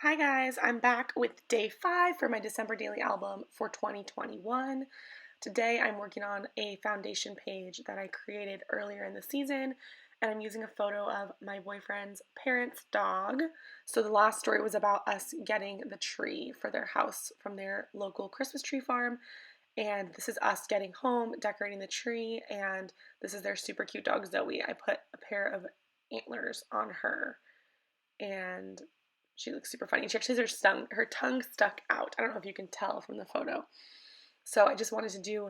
Hi guys, I'm back with day 5 for my December daily album for 2021. Today I'm working on a foundation page that I created earlier in the season, and I'm using a photo of my boyfriend's parents' dog. So the last story was about us getting the tree for their house from their local Christmas tree farm, and this is us getting home, decorating the tree, and this is their super cute dog Zoe. I put a pair of antlers on her and she looks super funny. She actually has her tongue stuck out. I don't know if you can tell from the photo. So I just wanted to do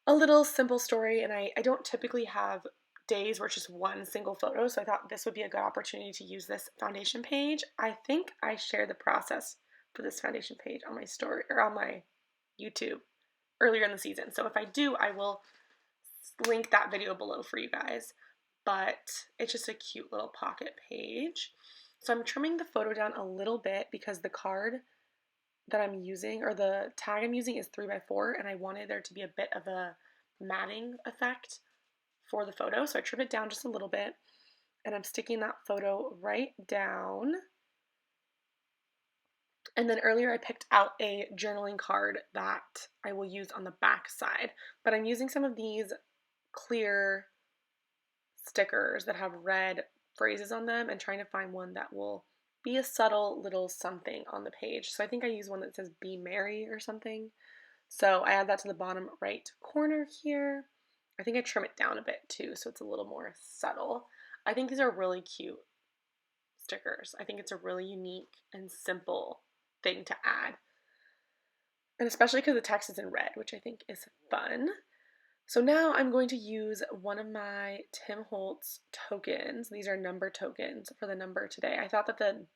a little simple story, and I don't typically have days where it's just one single photo, so I thought this would be a good opportunity to use this foundation page. I think I shared the process for this foundation page on my story or on my YouTube earlier in the season. So if I do, I will link that video below for you guys. But it's just a cute little pocket page. So I'm trimming the photo down a little bit because the card that I'm using, or the tag I'm using, is 3x4, and I wanted there to be a bit of a matting effect for the photo. So I trimmed it down just a little bit, and I'm sticking that photo right down. And then earlier I picked out a journaling card that I will use on the back side, but I'm using some of these clear stickers that have red phrases on them and trying to find one that will be a subtle little something on the page. So I think I use one that says "Be Merry" or something. So I add that to the bottom right corner here. I think I trim it down a bit too, so it's a little more subtle. I think these are really cute stickers. I think it's a really unique and simple thing to add. And especially because the text is in red, which I think is fun. So now I'm going to use one of my Tim Holtz tokens. These are number tokens for the number today. I thought that the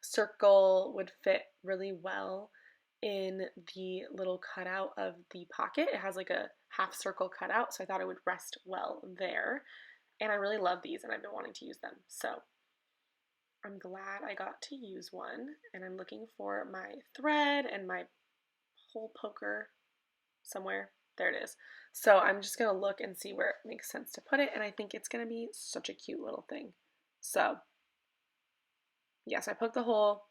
circle would fit really well in the little cutout of the pocket. It has like a half circle cutout, so I thought it would rest well there. And I really love these, and I've been wanting to use them. So I'm glad I got to use one, and I'm looking for my thread and my hole poker somewhere. There it is. So I'm just going to look and see where it makes sense to put it, and I think it's going to be such a cute little thing. So yes, I poke the hole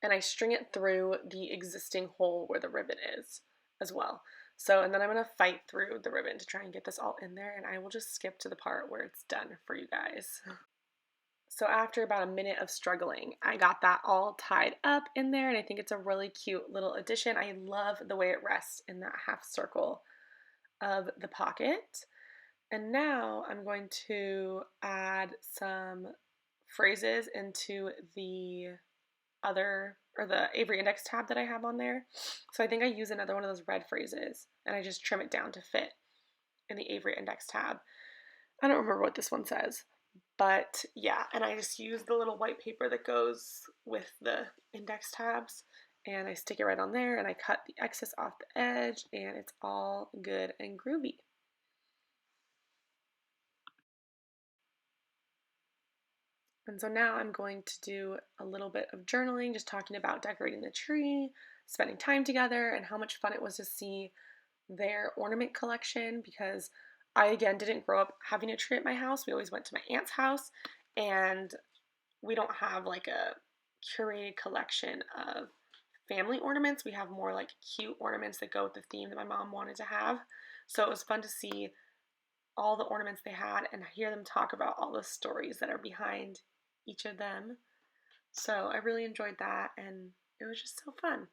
and I string it through the existing hole where the ribbon is as well. So, and then I'm going to fight through the ribbon to try and get this all in there, and I will just skip to the part where it's done for you guys. So after about a minute of struggling, I got that all tied up in there, and I think it's a really cute little addition. I love the way it rests in that half circle of the pocket. And now I'm going to add some phrases into the other, or the Avery Index tab that I have on there. So I think I use another one of those red phrases, and I just trim it down to fit in the Avery Index tab. I don't remember what this one says, but yeah, and I just use the little white paper that goes with the index tabs, and I stick it right on there, and I cut the excess off the edge, and it's all good and groovy. And so now I'm going to do a little bit of journaling, just talking about decorating the tree, spending time together, and how much fun it was to see their ornament collection, because I, again, didn't grow up having a tree at my house. We always went to my aunt's house, and we don't have like a curated collection of family ornaments. We have more like cute ornaments that go with the theme that my mom wanted to have. So it was fun to see all the ornaments they had and hear them talk about all the stories that are behind each of them. So I really enjoyed that, and it was just so fun.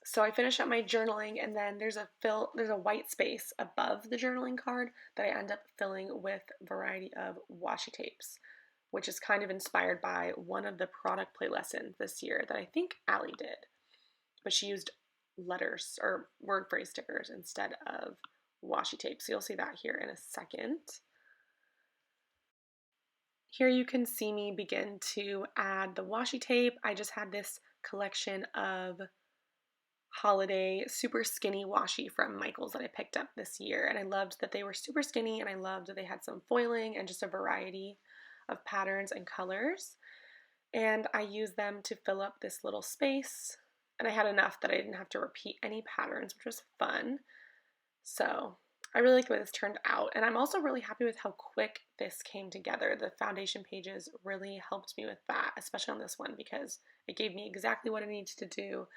So I finish up my journaling, and then there's a white space above the journaling card that I end up filling with a variety of washi tapes, which is kind of inspired by one of the product play lessons this year that I think Allie did. But she used letters or word phrase stickers instead of washi tape. So you'll see that here in a second. Here you can see me begin to add the washi tape. I just had this collection of holiday super skinny washi from Michaels that I picked up this year, and I loved that they were super skinny, and I loved that they had some foiling and just a variety of patterns and colors. And I used them to fill up this little space, and I had enough that I didn't have to repeat any patterns, which was fun. So I really like the way this turned out, and I'm also really happy with how quick this came together. The foundation pages really helped me with that, especially on this one, because it gave me exactly what I needed to do,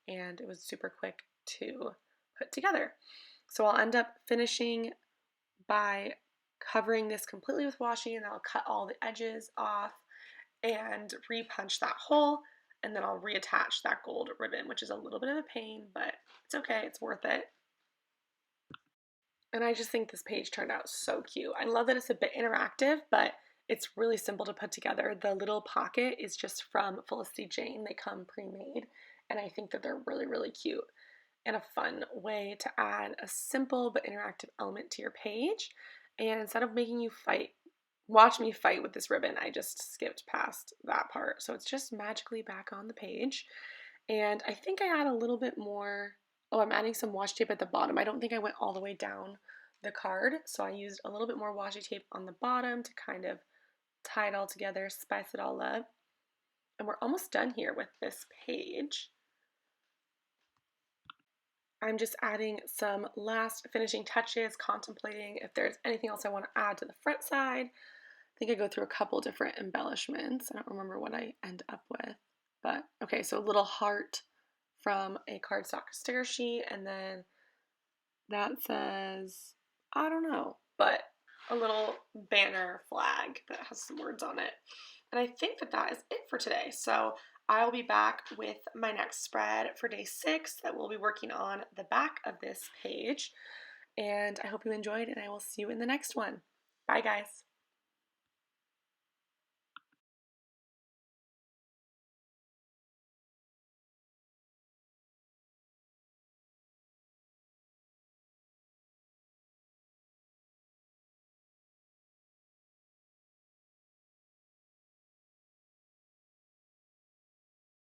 and it was super quick to put together. So I'll end up finishing by covering this completely with washi, and I'll cut all the edges off and repunch that hole, and then I'll reattach that gold ribbon, which is a little bit of a pain, but it's okay, it's worth it. And I just think this page turned out so cute. I love that it's a bit interactive, but it's really simple to put together. The little pocket is just from Felicity Jane. They come pre-made, and I think that they're really, really cute and a fun way to add a simple but interactive element to your page. And instead of making you watch me fight with this ribbon, I just skipped past that part. So it's just magically back on the page. And I think I add a little bit more. Oh, I'm adding some washi tape at the bottom. I don't think I went all the way down the card, so I used a little bit more washi tape on the bottom to kind of tie it all together, spice it all up. And we're almost done here with this page. I'm just adding some last finishing touches, contemplating if there's anything else I want to add to the front side. I think I go through a couple different embellishments. I don't remember what I end up with. But okay, so a little heart from a cardstock sticker sheet, and then that says, I don't know, but a little banner flag that has some words on it. And I think that that is it for today. So I'll be back with my next spread for day 6 that we'll be working on the back of this page. And I hope you enjoyed, and I will see you in the next one. Bye, guys.